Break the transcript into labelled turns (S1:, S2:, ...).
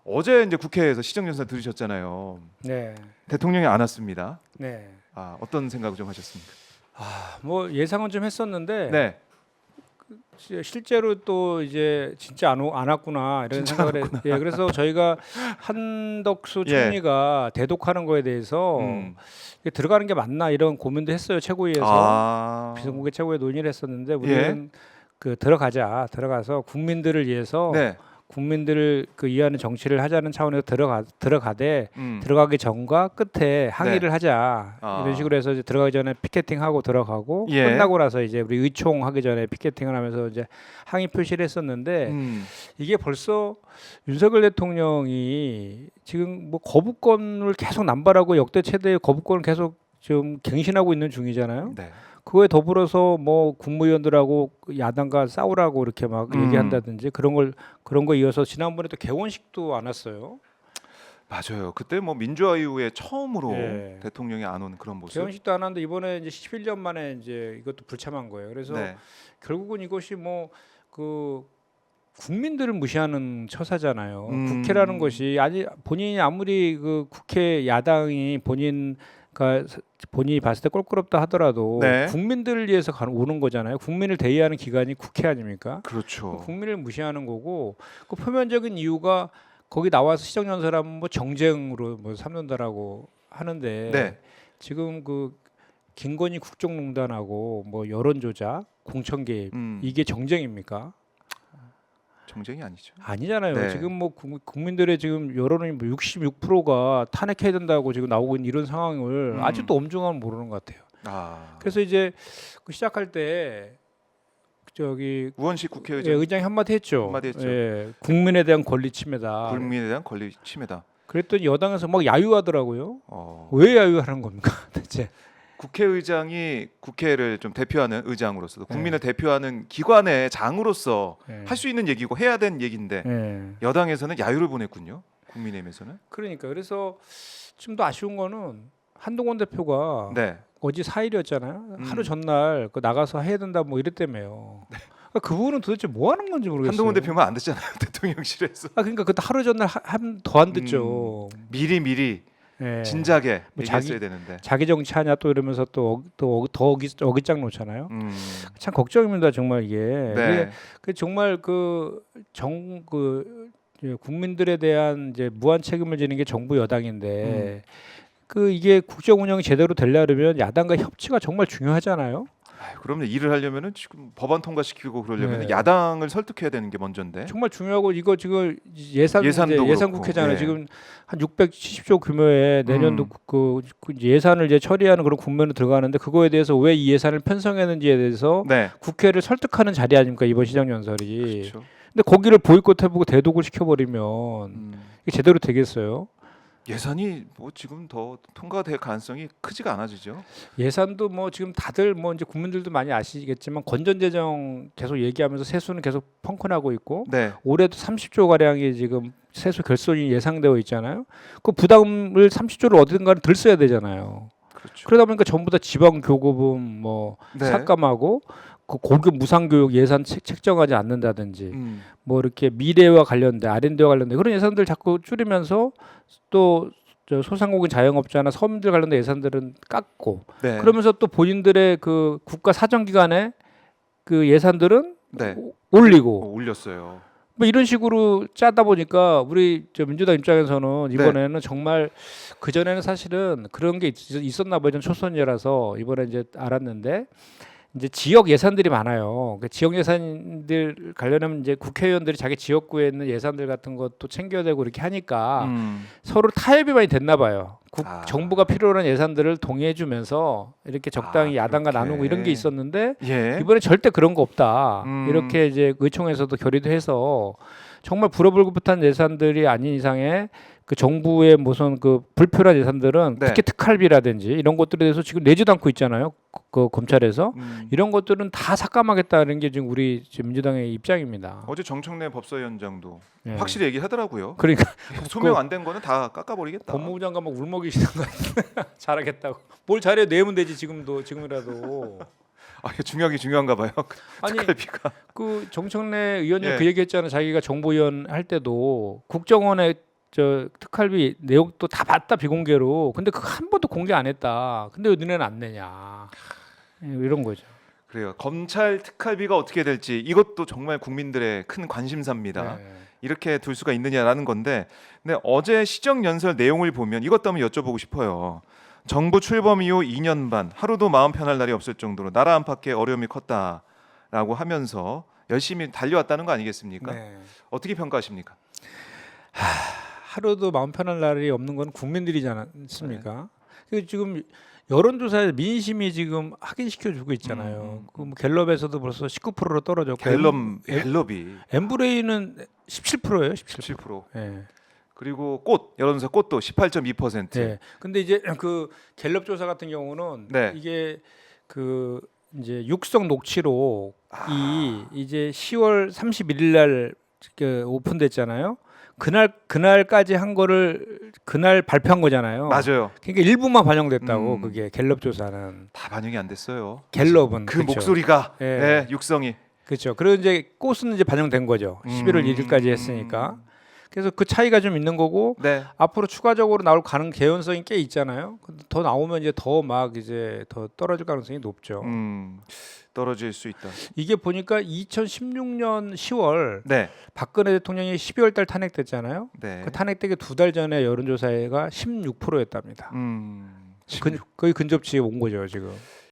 S1: 어제 이제 국회에서 시정연설 들으셨잖아요.
S2: 네.
S1: 대통령이 안 왔습니다.
S2: 네.
S1: 어떤 생각을 좀 하셨습니까?
S2: 뭐 예상은 좀 했었는데
S1: 네.
S2: 실제로 또 이제 진짜 안 왔구나 이런
S1: 진짜
S2: 생각을 예, 그래서 저희가 한덕수
S1: 예.
S2: 총리가 대독하는 거에 대해서 이게 들어가는 게 맞나 이런 고민도 했어요. 최고위에서 비상국회 최고위 논의를 했었는데 우리는 들어가서 국민들을 위해서
S1: 네.
S2: 국민들을 그 이해하는 정치를 하자는 차원에서 들어가되
S1: 음.
S2: 들어가기 전과 끝에 항의를
S1: 네.
S2: 하자 이런 식으로 해서 이제 들어가기 전에 피켓팅하고 들어가고
S1: 예.
S2: 끝나고 나서 이제 우리 의총하기 전에 피켓팅을 하면서 이제 항의 표시를 했었는데 이게 벌써 윤석열 대통령이 지금 뭐 거부권을 계속 남발하고 역대 최대의 거부권을 계속 좀 갱신하고 있는 중이잖아요.
S1: 네.
S2: 그거에 더불어서 뭐 국무위원들하고 야당과 싸우라고 이렇게 막 얘기한다든지 그런 거 이어서 지난번에 또 개원식도 안 왔어요.
S1: 맞아요. 그때 뭐 민주화 이후에 처음으로
S2: 예.
S1: 대통령이 안 오는 그런 모습.
S2: 개원식도 안 왔는데 이번에 이제 11년 만에 이제 이것도 불참한 거예요. 그래서
S1: 네.
S2: 결국은 이것이 뭐 그 국민들을 무시하는 처사잖아요. 국회라는 것이 본인이 아무리 그 국회 야당이 본인이 봤을 때 껄끄럽다 하더라도
S1: 네.
S2: 국민들을 위해서 오는 거잖아요. 국민을 대의하는 기관이 국회 아닙니까?
S1: 그렇죠.
S2: 국민을 무시하는 거고 그 표면적인 이유가 거기 나와서 시정연설하면 뭐 정쟁으로 뭐 삼는다라고 하는데
S1: 네.
S2: 지금 그 김건희 국정농단하고 뭐 여론 조작, 공천 개입 이게 정쟁입니까?
S1: 정쟁이 아니죠.
S2: 아니잖아요.
S1: 네.
S2: 지금 뭐 국민들의 지금 여론이 뭐 66%가 탄핵해야 된다고 지금 나오고 있는 이런 상황을 아직도 엄중하면 모르는 것 같아요. 그래서 이제 그 시작할 때 저기
S1: 우원식 국회의장
S2: 의장이 한마디 했죠.
S1: 한마디 했죠.
S2: 예, 국민에 대한 권리 침해다.
S1: 국민에 대한 권리 침해다.
S2: 그랬더니 여당에서 막 야유하더라고요. 왜 야유하는 겁니까, 대체?
S1: 국회의장이 국회를 좀 대표하는 의장으로서 국민을 대표하는 기관의 장으로서 할 수 있는 얘기고 해야 되는 얘기인데 여당에서는 야유를 보냈군요. 국민의힘에서는.
S2: 그러니까 그래서 좀 더 아쉬운 거는 한동훈 대표가 어제 4일이었잖아요. 하루 전날 그 나가서 해야 된다 뭐 이랬다며요. 그분은 도대체 뭐 하는 건지 모르겠어요.
S1: 한동훈 대표만 안 듣잖아요. 대통령실에서.
S2: 그러니까 그때 하루 전날 더 안 듣죠.
S1: 미리 진작에 얘기했어야 되는데.
S2: 자기 정치하냐 또 이러면서 또 어깃장 놓잖아요. 참 걱정입니다 정말 이게. 그 정말 국민들에 대한 이제 무한 책임을 지는 게 정부 여당인데 이게 국정 운영이 제대로 되려면 야당과 협치가 정말 중요하잖아요.
S1: 그러면 일을 하려면은 지금 법안 통과시키고 그러려면 야당을 설득해야 되는 게 먼저인데.
S2: 정말 중요하고 이거 지금 예산 국회잖아요.
S1: 예.
S2: 지금 한 670조 규모의 내년도 그 예산을 이제 처리하는 그런 국면으로 들어가는데 그거에 대해서 왜 이 예산을 편성했는지에 대해서 국회를 설득하는 자리 아닙니까 이번 시정연설이.
S1: 그렇죠.
S2: 근데 거기를 보이콧해보고 대독을 시켜버리면 이게 제대로 되겠어요?
S1: 예산이 뭐 지금 더 통과될 가능성이 크지가 않아지죠.
S2: 예산도 뭐 지금 다들 뭐 이제 국민들도 많이 아시겠지만 건전재정 계속 얘기하면서 세수는 계속 펑크나고 있고 올해도 30조 가량이 지금 세수 결손이 예상되어 있잖아요. 그 부담을 30조를 어딘가를 들 써야 되잖아요.
S1: 그렇죠.
S2: 그러다 보니까 전부 다 지방 교부금 뭐 삭감하고 그 고급 무상교육 예산 책정하지 않는다든지 뭐 이렇게 미래와 관련된 R&D와 관련된 그런 예산들 자꾸 줄이면서 또 소상공인 자영업자나 서민들 관련된 예산들은 깎고 그러면서 또 본인들의 그 국가 사정기관의 그 예산들은 올리고
S1: 올렸어요.
S2: 뭐 이런 식으로 짜다 보니까 우리 민주당 입장에서는 이번에는 정말 그 전에는 사실은 그런 게 있었나 봐요. 전 초선이라서 이번에 이제 알았는데. 이제 지역 예산들이 많아요. 그 지역 예산들 관련하면 이제 국회의원들이 자기 지역구에 있는 예산들 같은 것도 챙겨야 되고 이렇게 하니까 서로 타협이 많이 됐나 봐요. 정부가 필요로 하는 예산들을 동의해주면서 이렇게 적당히 야당과 나누고 이런 게 있었는데 이번에 절대 그런 거 없다. 이렇게 이제 의총에서도 결의도 해서 정말 불어불급한 예산들이 아닌 이상에 그 정부의 무슨 그 불필요한 예산들은 특히 특활비라든지 이런 것들에 대해서 지금 내지도 않고 있잖아요. 그 검찰에서 이런 것들은 다 삭감하겠다는 게 지금 우리 민주당의 입장입니다.
S1: 어제 정청래 법사위원장도 확실히 얘기하더라고요.
S2: 그러니까
S1: 소명 안 된 거는 다 깎아버리겠다.
S2: 법무부 장관 막 울먹이시는 거 같은데 잘하겠다고. 뭘 잘해 내면 되지 지금이라도.
S1: 이게 중요한가 봐요.
S2: 아니
S1: 특활비가.
S2: 그 정청래 의원님 그 얘기했잖아요. 자기가 정보위원 할 때도 국정원에 저 특활비 내역도 다 봤다 비공개로. 근데 그거 한 번도 공개 안 했다. 근데 왜 너네는 안 내냐. 이런 거죠.
S1: 그래요. 검찰 특활비가 어떻게 될지 이것도 정말 국민들의 큰 관심사입니다.
S2: 네.
S1: 이렇게 둘 수가 있느냐라는 건데, 근데 어제 시정연설 내용을 보면 이것도 한번 여쭤보고 싶어요. 정부 출범 이후 2년 반 하루도 마음 편할 날이 없을 정도로 나라 안팎의 어려움이 컸다라고 하면서 열심히 달려왔다는 거 아니겠습니까?
S2: 네.
S1: 어떻게 평가하십니까?
S2: 하루도 마음 편할 날이 없는 건 국민들이지 않습니까? 그 지금 여론조사에 민심이 지금 확인시켜주고 있잖아요. 그뭐 갤럽에서도 벌써 19%로 떨어졌고
S1: 갤럽이
S2: 엠브레이는 17%예요.
S1: 17%.
S2: 예.
S1: 그리고 여론조사 꽃도 18.2%.
S2: 예. 근데 이제 그 갤럽 조사 같은 경우는
S1: 네.
S2: 이게 그 이제 육성 녹취록이 이제 10월 31일 날 오픈됐잖아요. 그날까지 한 거를 그날 발표한 거잖아요.
S1: 맞아요.
S2: 그러니까 일부만 반영됐다고 그게 갤럽 조사는.
S1: 다 반영이 안 됐어요.
S2: 갤럽은
S1: 그
S2: 그쵸.
S1: 목소리가
S2: 예.
S1: 예, 육성이.
S2: 그렇죠. 그리고 이제 꽃은 이제 반영된 거죠. 11월 1일까지 했으니까. 그래서 그 차이가 좀 있는 거고
S1: 네.
S2: 앞으로 추가적으로 나올 개연성이 꽤 있잖아요. 근데 더 나오면 이제 더 막 이제 더 떨어질 가능성이 높죠.
S1: 떨어질 수 있다.
S2: 이게 보니까 2016년 10월
S1: 네.
S2: 박근혜 대통령이 12월 달 탄핵됐잖아요.
S1: 네.
S2: 그 탄핵되기 2달 전에 여론조사가 16%였답니다.
S1: 16.
S2: 거의 근접치에 온 거죠 지금.